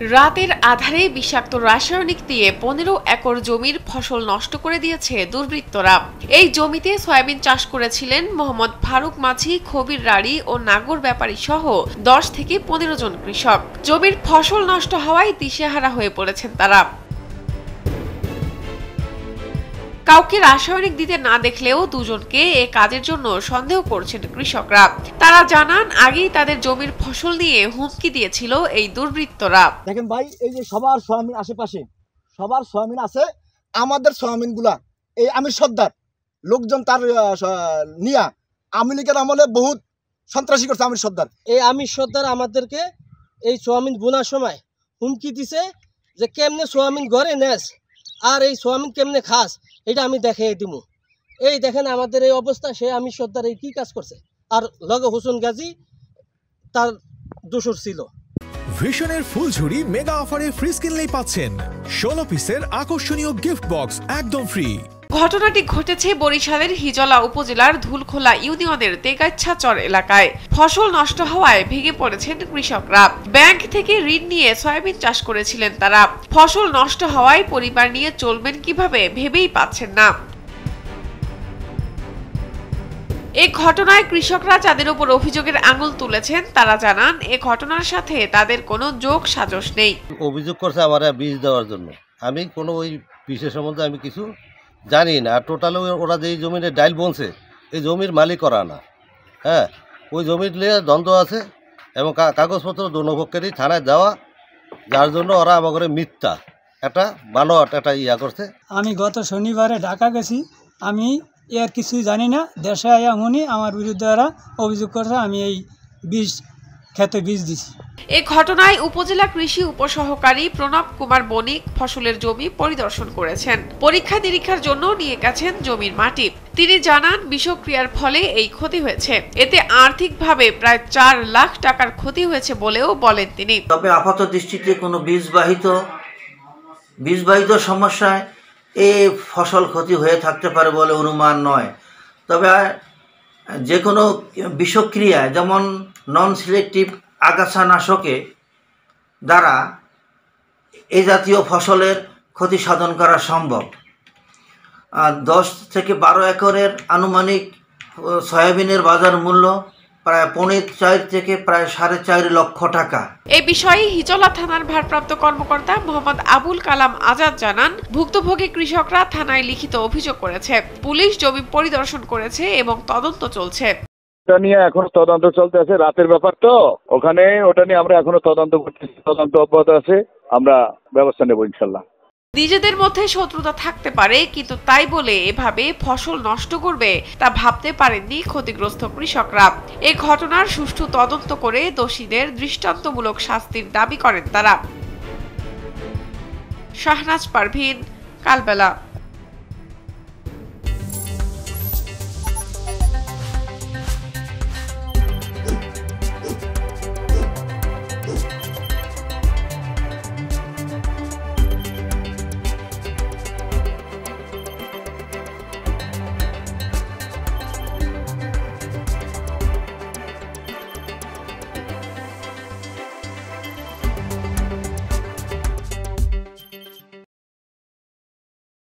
রাতের আধারে বিষাক্ত রাসায়নিক দিয়ে 15 একর জমির ফসল নষ্ট করে দিয়েছে দুর্বৃত্তরা। এই জমিতে সয়াবিন চাষ করেছিলেন মোহাম্মদ ফারুক মাঝি, খবির রাড়ি ও নাগর ব্যাপারী সহ 10 থেকে 15 জন কৃষক। জমির ফসল নষ্ট হওয়ায় দিশেহারা হয়ে পড়েছেন তারা। কাউকে রাসায়নিক দিতে না দেখলেও দুজনকে এ কাজের জন্য সন্দেহ করছেন কৃষকরা। তারা জানান, আগেই তাদের জমির ফসল নিয়ে হুমকি দিয়েছিল এই দুর্বৃত্তরা। দেখেন ভাই, এই যে সবার সয়াবিন আশেপাশে সবার সয়াবিন আছে, আমাদের সয়াবিন গুলা এই আমির সর্দার লোকজন তার নিয়া আওয়ামী লীগের আমলে বহুত সন্ত্রাসী করছে। আমির সর্দার আমাদেরকে এই সয়াবিন বোনার সময় হুমকি দিছে যে কেমনে সয়াবিন ঘরে নেস আর এই সয়াবিন কেমনে খাস এটা আমি দেখাই দিব। এই দেখেন আমাদের এই অবস্থা, সে আমির সর্দার এই কি কাজ করছে। আর লগে হোসেন গাজী তার দোসর ছিল। ভিশনের ফুলঝুরি মেগা অফারে ফ্রিজ কিনলেই পাচ্ছেন 16 পিসের আকর্ষণীয় গিফট বক্স একদম ফ্রি। ঘটনাটি ঘটেছে বরিশালের হিজলা উপজেলার ধুলখোলা ইউনিয়নের তেগাইচ্ছাচর এলাকায়। ফসল নষ্ট হওয়ায় ভেঙে পড়েছেন কৃষকরা। ব্যাংক থেকে ঋণ নিয়ে সয়াবিন চাষ করেছিলেন তারা। ফসল নষ্ট হওয়ায় পরিবার নিয়ে চলবেন কিভাবে ভেবেই পাচ্ছেন না। এই ঘটনায় কৃষকরা যাদের উপর অভিযোগের আঙুল তুলেছেন তারা জানান, এ ঘটনার সাথে তাদের কোনো যোগ সাজশ নেই। অভিযোগ করছে আমার বীজ দেওয়ার জন্য। আমি কোনো ওই বিষয় সম্বন্ধে আমি কিছু জানি না। আর টোটাল ওরা যে জমিতে ডাইল বনছে এই জমির মালিক ওরা না। হ্যাঁ, ওই জমির নিয়ে দ্বন্দ্ব আছে এবং কাগজপত্র দোনো পক্ষেরই থানায় দেওয়া, যার জন্য ওরা আমাকে মিথ্যা একটা বানোয়াট একটা ইয়া করছে। আমি গত শনিবারে ঢাকা গেছি, আমি এর কিছুই জানি না। দেশে আয়া উনি আমার বিরুদ্ধে ওরা অভিযোগ করছে আমি এই বীজ খেতে বীজ দিছি। এ ঘটনায় উপজেলা কৃষি উপসহকারী প্রণব কুমার বণিক ফসলের জমি পরিদর্শন করেছেন। পরীক্ষা নিরীক্ষার জন্য নিয়ে গেছেন জমির মাটি। তিনি জানান, বিষক্রিয়ার ফলে এই ক্ষতি হয়েছে। এতে আর্থিকভাবে প্রায় 4 লাখ টাকার ক্ষতি হয়েছে বলেও বলেন তিনি। তবে আপাত দৃষ্টিতে কোনো বীজবাহিত সমস্যায় এই ফসল ক্ষতি হয়ে থাকতে পারে বলে অনুমান নয়। তবে যে কোনো বিষক্রিয়া, যেমন নন সিলেক্টিভ আগাছানাশকে দ্বারা এই জাতীয় ফসলের ক্ষতি সাধন করা সম্ভব। 10 থেকে 12 একরের আনুমানিক সয়াবিনের বাজার মূল্য প্রায় 4.5 থেকে প্রায় 4.5 লক্ষ টাকা। এই বিষয়ে হিজলা থানার ভারপ্রাপ্ত কর্মকর্তা মোহাম্মদ আবুল কালাম আজাদ জানান, ভুক্তভোগী কৃষকরা থানায় লিখিত অভিযোগ করেছে। পুলিশ জমি পরিদর্শন করেছে এবং তদন্ত চলছে। ওটা নিয়ে এখনো তদন্ত চলতে আছে, রাতের ব্যাপার তো ওখানে, ওটা নিয়ে আমরা এখনো তদন্ত করতেছি। তদন্ত অব্যাহত আছে, আমরা ব্যবস্থা নেব ইনশাল্লাহ। নিজেদের মধ্যে শত্রুতা থাকতে পারে, কিন্তু তাই বলে এভাবে ফসল নষ্ট করবে তা ভাবতে পারেননি ক্ষতিগ্রস্ত কৃষকরা। এই ঘটনার সুষ্ঠু তদন্ত করে দোষীদের দৃষ্টান্তমূলক শাস্তির দাবি করেন তারা। শাহনাজ পারভীন, কালবেলা।